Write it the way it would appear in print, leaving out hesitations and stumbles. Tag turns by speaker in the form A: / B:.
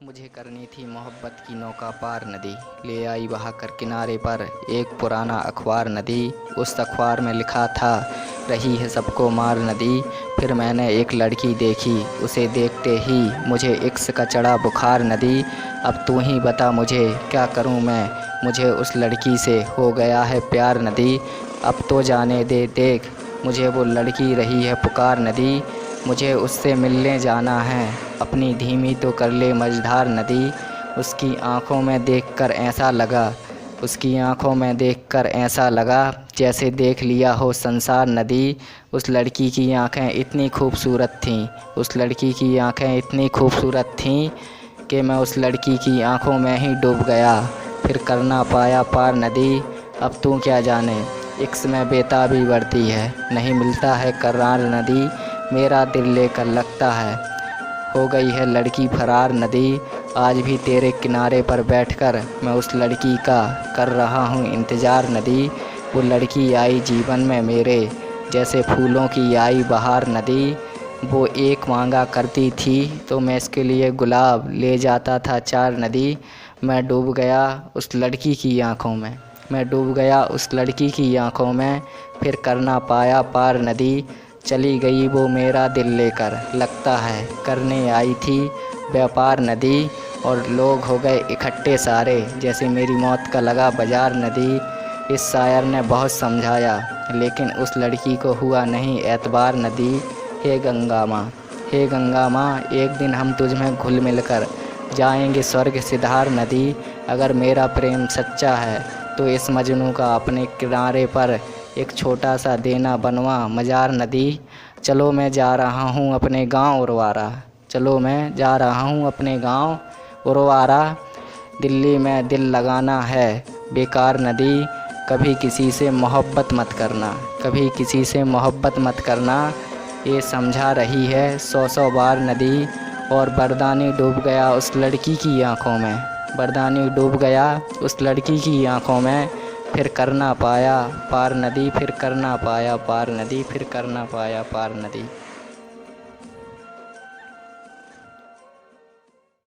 A: मुझे करनी थी मोहब्बत की नौका पार नदी, ले आई बहा कर किनारे पर एक पुराना अखबार नदी। उस अखबार में लिखा था, रही है सबको मार नदी। फिर मैंने एक लड़की देखी, उसे देखते ही मुझे इश्क का चढ़ा बुखार नदी। अब तू ही बता मुझे क्या करूं मैं, मुझे उस लड़की से हो गया है प्यार नदी। अब तो जाने दे देख, मुझे वो लड़की रही है पुकार नदी। मुझे उससे मिलने जाना है, अपनी धीमी तो कर ले मझधार नदी। उसकी आँखों में देखकर ऐसा लगा, उसकी आँखों में देखकर ऐसा लगा जैसे देख लिया हो संसार नदी। उस लड़की की आँखें इतनी खूबसूरत थीं, उस लड़की की आँखें इतनी खूबसूरत थीं कि मैं उस लड़की की आँखों में ही डूब गया, फिर कर ना पाया पार नदी। अब तू क्या जाने, इश्क में बेताबी बढ़ती है, नहीं मिलता है करार नदी। मेरा दिल लेकर लगता है हो गई है लड़की फरार नदी। आज भी तेरे किनारे पर बैठकर मैं उस लड़की का कर रहा हूँ इंतज़ार नदी। वो लड़की आई जीवन में मेरे, जैसे फूलों की आई बहार नदी। वो एक मांगा करती थी तो मैं इसके लिए गुलाब ले जाता था चार नदी। मैं डूब गया उस लड़की की आँखों में, मैं डूब गया उस लड़की की आँखों में, फिर कर ना पाया पार नदी। चली गई वो मेरा दिल लेकर, लगता है करने आई थी व्यापार नदी। और लोग हो गए इकट्ठे सारे, जैसे मेरी मौत का लगा बाजार नदी। इस शायर ने बहुत समझाया, लेकिन उस लड़की को हुआ नहीं एतबार नदी। हे गंगा माँ, हे गंगा माँ, एक दिन हम तुझ में घुल मिलकर जाएंगे स्वर्ग सिधार नदी। अगर मेरा प्रेम सच्चा है तो इस मजनू का अपने किनारे पर एक छोटा सा देना बनवा मजार नदी। चलो मैं जा रहा हूँ अपने गाँव उरवारा, चलो मैं जा रहा हूँ अपने गाँव उरवारा। दिल्ली में दिल लगाना है बेकार नदी। कभी किसी से मोहब्बत मत करना, कभी किसी से मोहब्बत मत करना, ये समझा रही है सौ सौ बार नदी। और बरदानी डूब गया उस लड़की की आँखों में, बरदानी डूब गया उस लड़की की आँखों में, फिर कर ना पाया पार नदी, फिर कर ना पाया पार नदी, फिर कर ना पाया पार नदी।